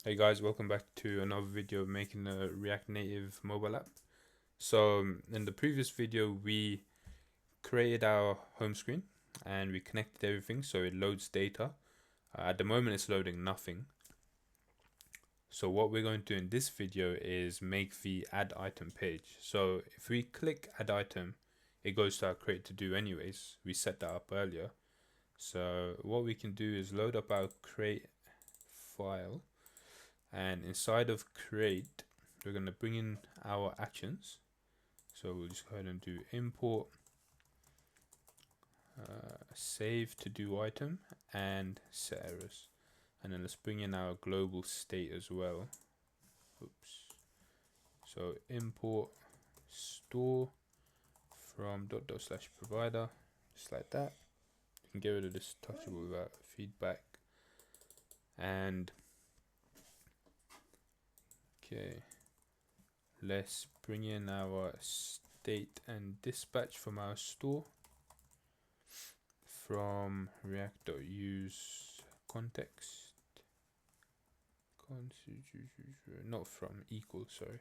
Hey guys, welcome back to another video of making a React Native mobile app. So in the previous video we created our home screen and we connected everything so it loads data. At the moment it's loading nothing. So what we're going to do in this video is make the add item page. So if we click add item, it goes to our create to do anyways. We set that up earlier. So what we can do is load up our create file. And inside of create, we're going to bring in our actions. So we'll just go ahead and do import save to do item and set errors. And then let's bring in our global state as well. Oops. So import store from /provider, just like that. You can get rid of this touchable without feedback. And okay, let's bring in our state and dispatch from our store from react.use context, not from equal, sorry,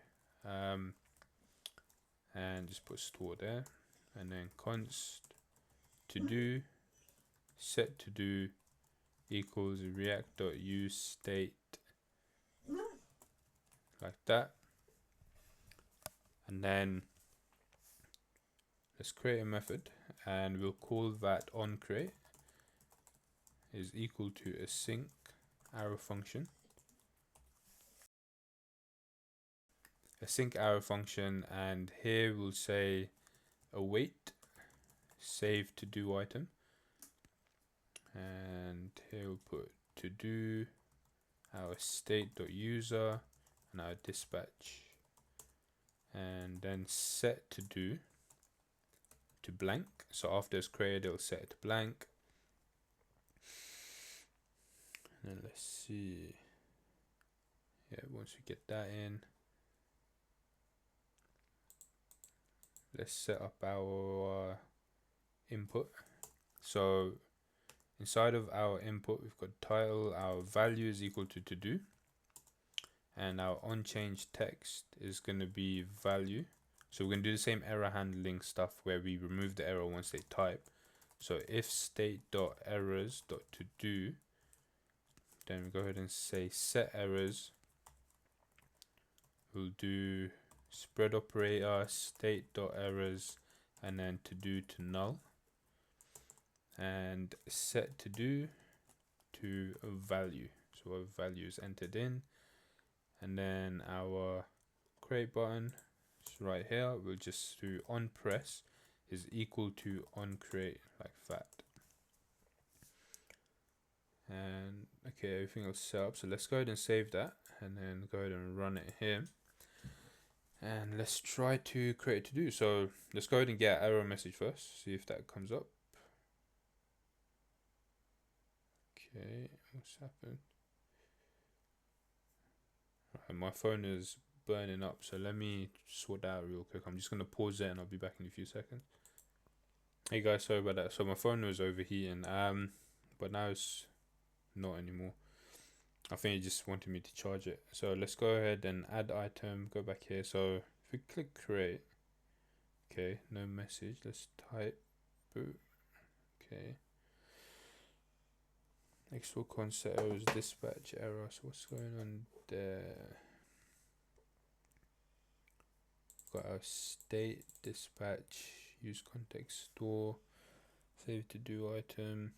and just put store there, and then const to do set to do equals react.use state, like that. And then let's create a method and we'll call that onCreate is equal to async arrow function. Async arrow function, and here we'll say await save to do item, and here we'll put to do our state.user and our dispatch, and then set to do to blank. So after it's created, it'll set it to blank. And then let's see. Yeah, once we get that in, let's set up our input. So inside of our input, we've got title, our value is equal to do, and our onChange text is going to be value. So we're going to do the same error handling stuff where we remove the error once they type. So if state.errors.todo, then we go ahead and say set errors. We'll do spread operator state.errors and then to do to null, and set to do to a value. So our value is entered in, and then our create button is right here. We'll just do on press is equal to on create, like that. And okay, everything else set up. So let's go ahead and save that and then go ahead and run it here. And let's try to create to do. So let's go ahead and get an error message first, see if that comes up. Okay, what's happened? Right, my phone is burning up, so let me sort that out real quick. I'm just gonna pause it and I'll be back in a few seconds. Hey guys, sorry about that. So my phone was overheating, but now it's not anymore. I think it just wanted me to charge it. So let's go ahead and add item, go back here. So if we click create, okay, no message, let's type boot. Okay, extra concept errors, dispatch error. So what's going on there? Got our state, dispatch, use context store, save to do item.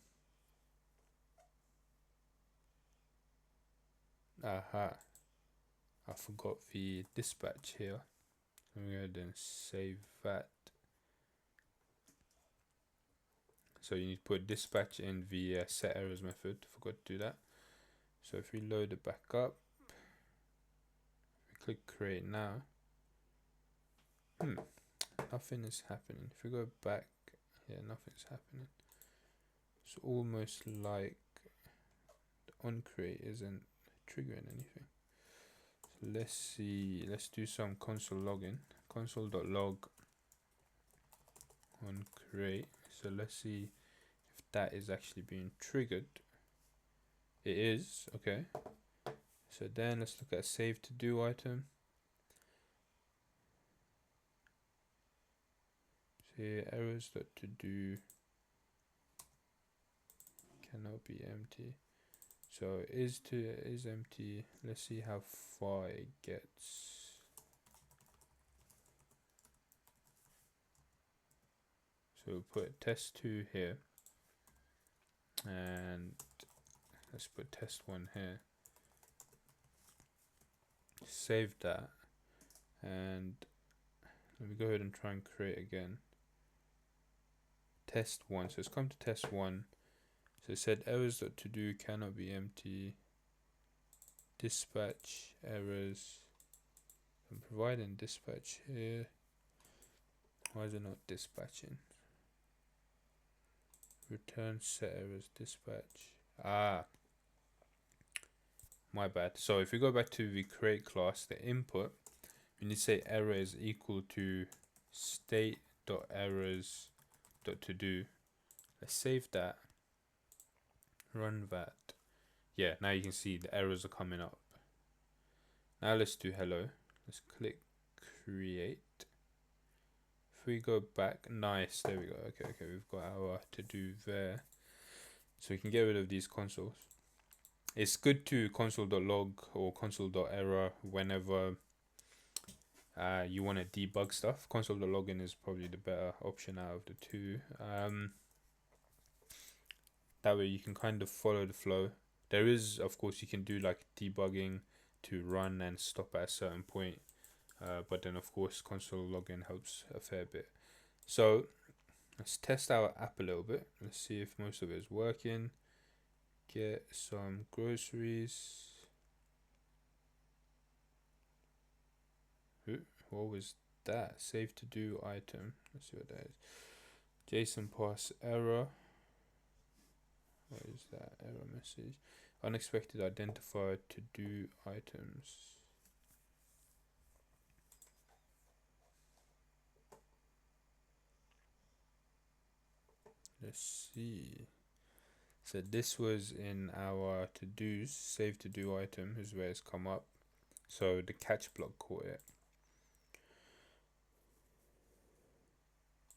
Aha, I forgot the dispatch here. I'm going to go ahead and save that. So you need to put dispatch in the set errors method. Forgot to do that. So if we load it back up, we click create now. Nothing is happening. If we go back, yeah, nothing's happening. It's almost like the onCreate isn't triggering anything. So let's see. Let's do some console login. Console.log onCreate. So let's see if that is actually being triggered. It is, okay. So So then let's look at save to do item. See errors that to do cannot be empty. So is empty. Let's see how far it gets. So we'll put test2 here, and let's put test1 here. Save that, and let me go ahead and try and create again. Test1. So it's come to test1. So it said errors that to do cannot be empty. Dispatch errors. I'm providing dispatch here. Why is it not dispatching? Return set errors dispatch. My bad. So if we go back to the create class, the input, we need to say error is equal to state.errors.todo. Let's save that. Run that. Yeah, now you can see the errors are coming up. Now let's do hello. Let's click create. If we go back, nice, there we go. Okay, we've got our to do there. So we can get rid of these consoles. It's good to console.log or console.error whenever you want to debug stuff. Console.login is probably the better option out of the two. That way you can kind of follow the flow. There is, of course, you can do like debugging to run and stop at a certain point. But then, of course, console login helps a fair bit. So let's test our app a little bit. Let's see if most of it is working. Get some groceries. Ooh, what was that? Save to do item. Let's see what that is. JSON pass error. What is that error message? Unexpected identifier to do items. Let's see. So this was in our to do's. Save to do item is where it's come up. So the catch block caught it.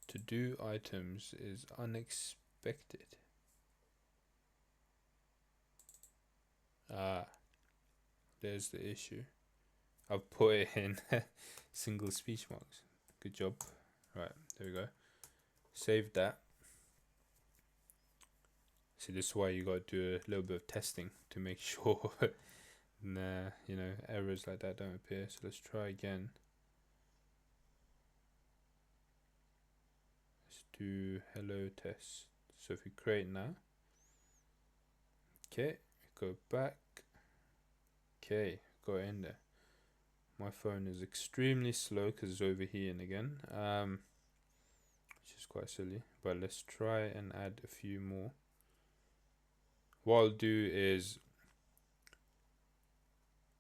To do items is unexpected. There's the issue. I've put it in single speech marks. Good job. Right, there we go. Save that. See, this is why you got to do a little bit of testing to make sure errors like that don't appear. So let's try again. Let's do hello test. So if we create now, okay, go back. Okay, got it in there. My phone is extremely slow because it's overheating again, which is quite silly. But let's try and add a few more. What I'll do is,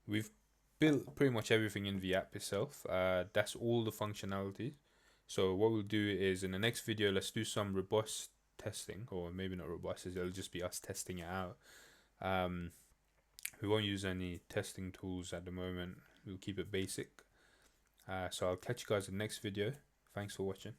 we've built pretty much everything in the app itself. That's all the functionalities. So what we'll do is in the next video, let's do some robust testing, or maybe not robust, it'll just be us testing it out. We won't use any testing tools at the moment. We'll keep it basic. So I'll catch you guys in the next video. Thanks for watching.